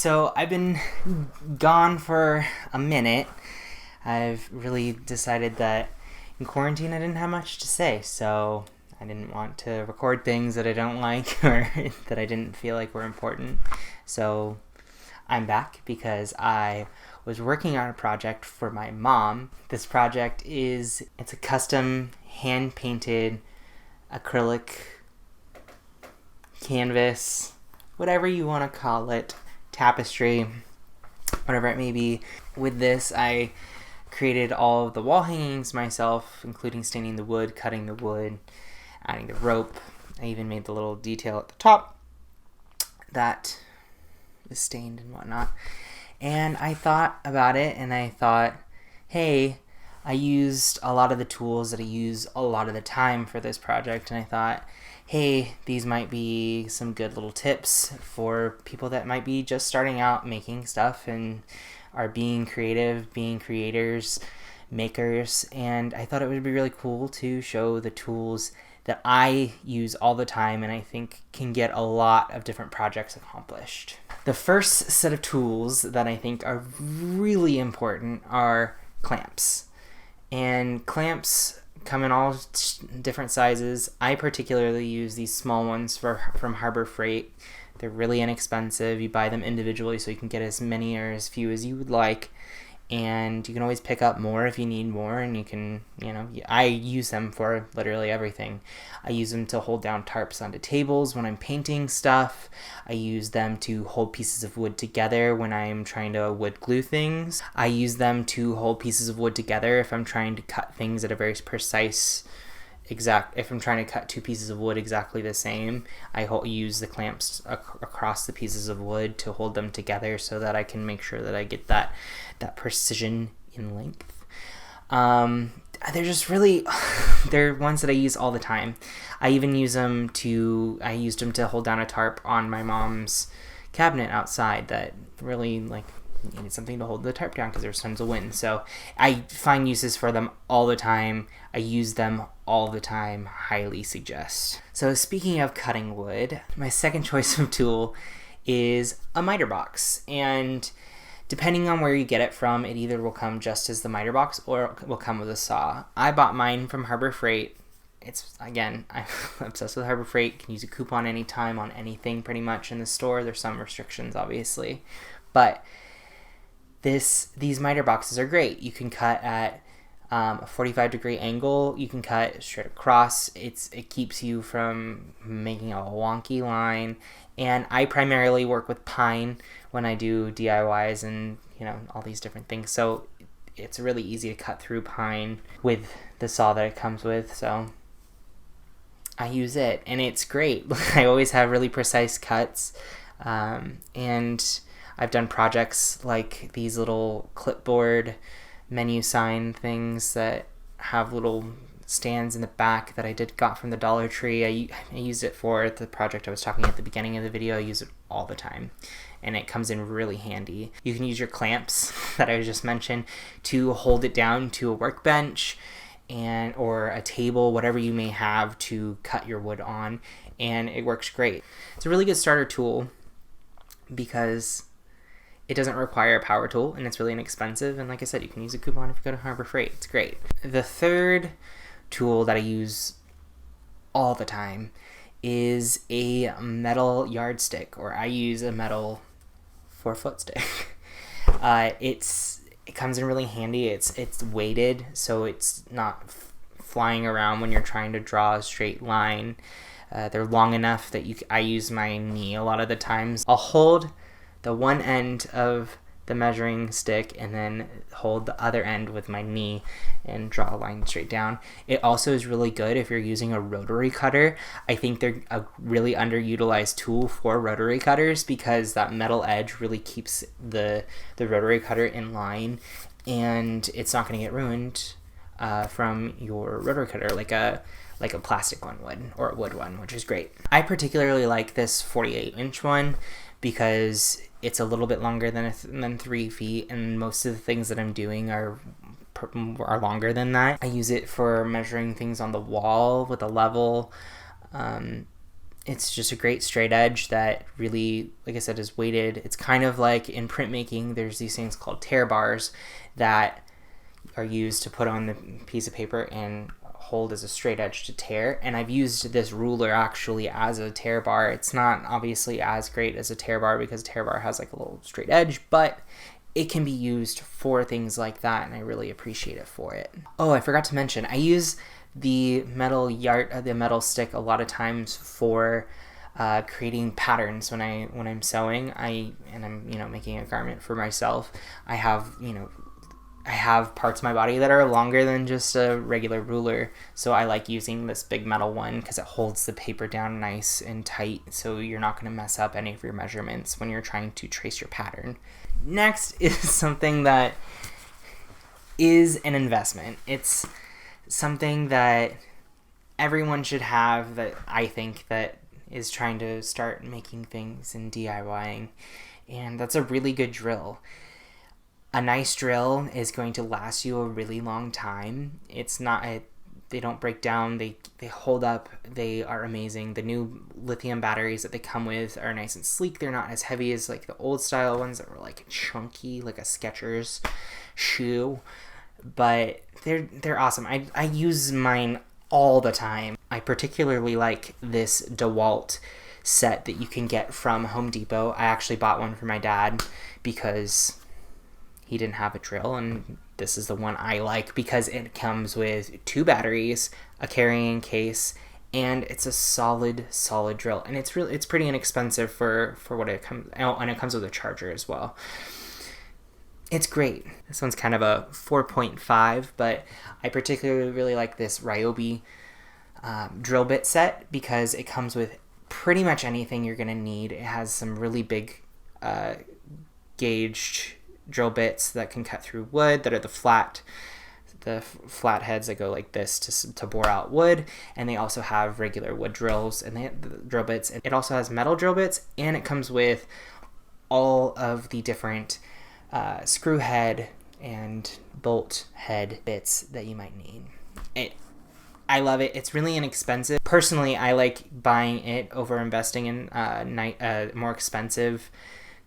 So I've been gone for a minute. I've really decided that in quarantine I didn't have much to say, so I didn't want to record things that I don't like or that I didn't feel like were important. So I'm back because I was working on a project for my mom. This project it's a custom hand-painted acrylic canvas, whatever you want to call it, tapestry, whatever it may be. With this, I created all of the wall hangings myself, including staining the wood, cutting the wood, adding the rope. I even made the little detail at the top that is stained and whatnot. And I thought about it, and I thought, hey, I used a lot of the tools that I use a lot of the time for this project, and I thought, hey, these might be some good little tips for people that might be just starting out making stuff and are being creative, being creators, makers, and I thought it would be really cool to show the tools that I use all the time and I think can get a lot of different projects accomplished. The first set of tools that I think are really important are clamps. And clamps come in all different sizes. I particularly use these small ones from Harbor Freight. They're really inexpensive. You buy them individually so you can get as many or as few as you would like. And you can always pick up more if you need more, and you can, I use them for literally everything. I use them to hold down tarps onto tables when I'm painting stuff. I use them to hold pieces of wood together when I'm trying to wood glue things. I use them to hold pieces of wood together if I'm trying to cut things at a very precise if I'm trying to cut two pieces of wood exactly the same. I use the clamps across the pieces of wood to hold them together so that I can make sure that I get that precision in length. They're just really, they're ones that I use all the time. I even used them to hold down a tarp on my mom's cabinet outside that really needed something to hold the tarp down because there was tons of wind. So I find uses for them all the time. I use them all the time. Highly suggest. So speaking of cutting wood, my second choice of tool is a miter box. And depending on where you get it from, it either will come just as the miter box or it will come with a saw. I bought mine from Harbor Freight. I'm obsessed with Harbor Freight. You can use a coupon anytime on anything pretty much in the store. There's some restrictions, obviously. But these miter boxes are great. You can cut at a 45-degree angle. You can cut straight across. It keeps you from making a wonky line. And I primarily work with pine when I do DIYs and all these different things. So it's really easy to cut through pine with the saw that it comes with. So I use it, and it's great. I always have really precise cuts, and I've done projects like these little clipboard menu sign things that have little stands in the back that I got from the Dollar Tree. I used it for the project I was talking at the beginning of the video. I use it all the time, and it comes in really handy. You can use your clamps that I just mentioned to hold it down to a workbench or a table, whatever you may have to cut your wood on, and it works great. It's a really good starter tool because it doesn't require a power tool, and it's really inexpensive. And like I said, you can use a coupon if you go to Harbor Freight. It's great. The third tool that I use all the time is a metal yardstick, or I use a metal 4-foot stick. It comes in really handy. It's weighted, so it's not flying around when you're trying to draw a straight line. They're long enough that I use my knee a lot of the times. I'll hold the one end of the measuring stick and then hold the other end with my knee and draw a line straight down. It also is really good if you're using a rotary cutter. I think they're a really underutilized tool for rotary cutters because that metal edge really keeps the rotary cutter in line, and it's not going to get ruined from your rotary cutter like a plastic one would, or a wood one, which is great. I particularly like this 48-inch one because it's a little bit longer than 3 feet, and most of the things that I'm doing are longer than that. I use it for measuring things on the wall with a level, It's just a great straight edge that really, like I said, is weighted. It's kind of like in printmaking, there's these things called tear bars that are used to put on the piece of paper and hold as a straight edge to tear. And I've used this ruler actually as a tear bar. It's not obviously as great as a tear bar because a tear bar has like a little straight edge, but it can be used for things like that, and I really appreciate it for it. Oh, I forgot to mention, I use the the metal stick a lot of times for creating patterns when I'm sewing. I'm making a garment for myself. I have parts of my body that are longer than just a regular ruler, so I like using this big metal one because it holds the paper down nice and tight, so you're not going to mess up any of your measurements when you're trying to trace your pattern. Next is something that is an investment. It's something that everyone should have, that I think that is trying to start making things and DIYing, and that's a really good drill. A nice drill is going to last you a really long time. They don't break down, they hold up, they are amazing. The new lithium batteries that they come with are nice and sleek. They're not as heavy as like the old style ones that were like chunky, like a Skechers shoe, but they're awesome. I use mine all the time. I particularly like this DeWalt set that you can get from Home Depot. I actually bought one for my dad because he didn't have a drill, and this is the one I like because it comes with 2 batteries, a carrying case, and it's a solid drill. And it's pretty inexpensive for what it comes. Oh, and it comes with a charger as well. It's great. This one's kind of a 4.5, but I particularly really like this Ryobi drill bit set because it comes with pretty much anything you're gonna need. It has some really big gauged drill bits that can cut through wood, that are the flat heads that go like this to bore out wood, and they also have regular wood drills, and they have the drill bits. It also has metal drill bits, and it comes with all of the different screw head and bolt head bits that you might need. I love it. It's really inexpensive. Personally, I like buying it over investing in a more expensive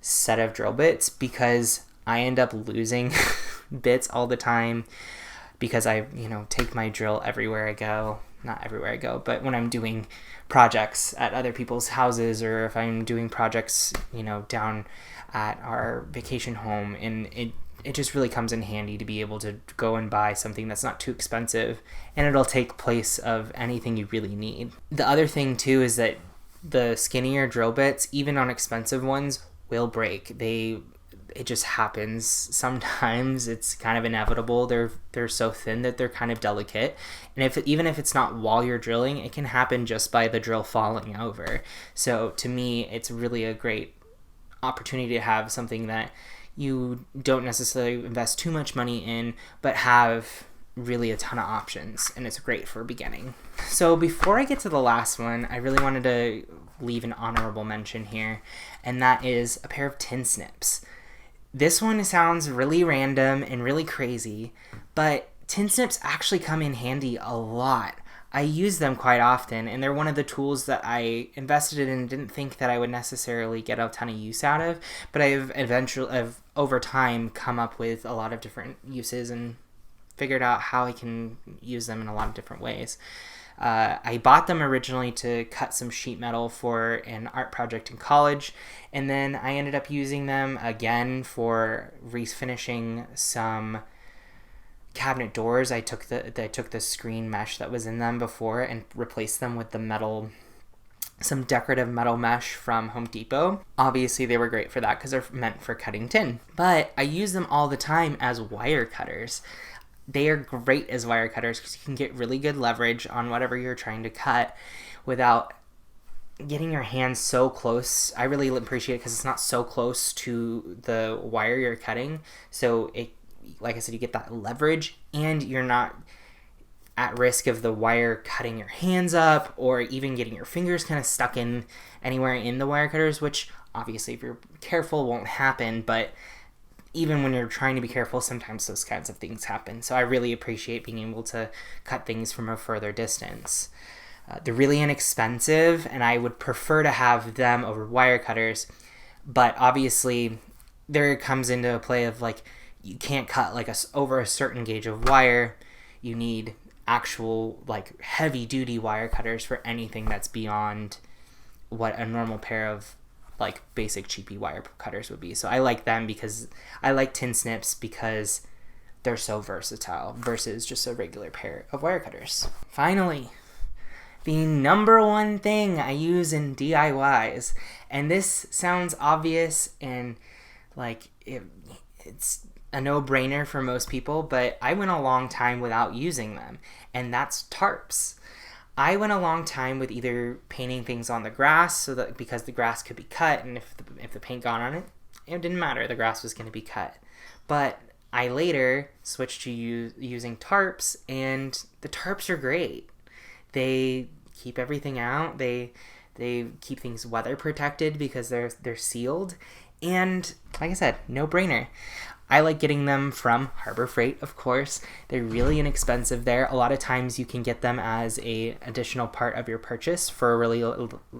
set of drill bits because I end up losing bits all the time because I, take my drill everywhere I go. Not everywhere I go, but when I'm doing projects at other people's houses, or if I'm doing projects, down at our vacation home, and it just really comes in handy to be able to go and buy something that's not too expensive, and it'll take place of anything you really need. The other thing too is that the skinnier drill bits, even on expensive ones, will break. It just happens sometimes. It's kind of inevitable. They're so thin that they're kind of delicate, and even if it's not while you're drilling, it can happen just by the drill falling over. So to me, it's really a great opportunity to have something that you don't necessarily invest too much money in, but have really a ton of options, and it's great for beginning. So before I get to the last one, I really wanted to leave an honorable mention here, and that is a pair of tin snips. This one sounds really random and really crazy, but tin snips actually come in handy a lot. I use them quite often, and they're one of the tools that I invested in and didn't think that I would necessarily get a ton of use out of, but I've over time come up with a lot of different uses and figured out how I can use them in a lot of different ways. I bought them originally to cut some sheet metal for an art project in college, and then I ended up using them again for refinishing some cabinet doors. I took the screen mesh that was in them before and replaced them with some decorative metal mesh from Home Depot. Obviously, they were great for that because they're meant for cutting tin, but I use them all the time as wire cutters. They are great as wire cutters because you can get really good leverage on whatever you're trying to cut without getting your hands so close. I really appreciate it because it's not so close to the wire you're cutting. So like I said, you get that leverage, and you're not at risk of the wire cutting your hands up or even getting your fingers kind of stuck in anywhere in the wire cutters, which obviously if you're careful won't happen, but even when you're trying to be careful, sometimes those kinds of things happen. So I really appreciate being able to cut things from a further distance. They're really inexpensive, and I would prefer to have them over wire cutters. But obviously, there comes into a play of like, you can't cut like over a certain gauge of wire. You need actual like heavy duty wire cutters for anything that's beyond what a normal pair of like basic cheapy wire cutters would be. So I like them because I like tin snips because they're so versatile versus just a regular pair of wire cutters. Finally, the number one thing I use in DIYs, and this sounds obvious and like it's a no-brainer for most people, but I went a long time without using them, and that's tarps. I went a long time with either painting things on the grass, so that because the grass could be cut, and if the paint got on it, it didn't matter, the grass was going to be cut. But I later switched to using tarps, and the tarps are great. They keep everything out. They keep things weather protected because they're sealed, and like I said, no brainer. I like getting them from Harbor Freight, of course. They're really inexpensive there. A lot of times you can get them as a additional part of your purchase for really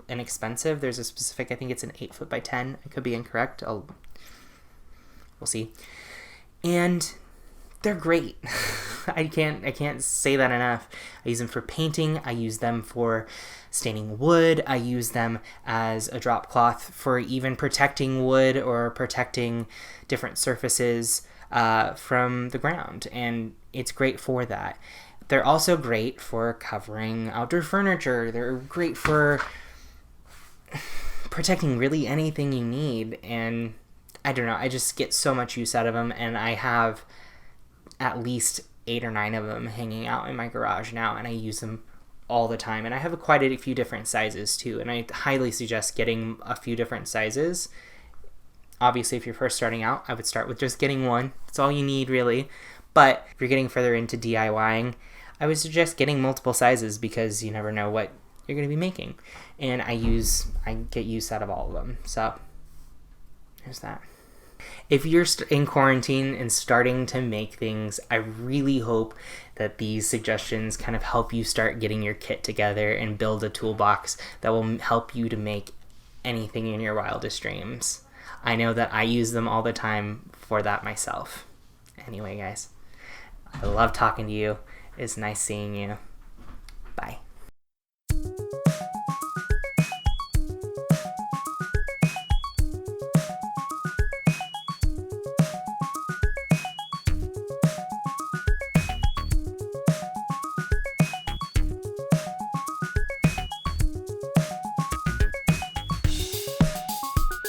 inexpensive. There's a specific, I think it's an 8 by 10. I could be incorrect. We'll see. And they're great. I can't say that enough. I use them for painting. I use them for staining wood. I use them as a drop cloth for even protecting wood or protecting different surfaces from the ground. And it's great for that. They're also great for covering outdoor furniture. They're great for protecting really anything you need. And I don't know, I just get so much use out of them, and I have at least 8 or 9 of them hanging out in my garage now, and I use them all the time. And I have quite a few different sizes too, and I highly suggest getting a few different sizes. Obviously, if you're first starting out, I would start with just getting one. That's all you need, really. But if you're getting further into DIYing, I would suggest getting multiple sizes because you never know what you're going to be making. And I get use out of all of them. So there's that. If you're in quarantine and starting to make things, I really hope that these suggestions kind of help you start getting your kit together and build a toolbox that will help you to make anything in your wildest dreams. I know that I use them all the time for that myself. Anyway, guys, I love talking to you. It's nice seeing you. Bye.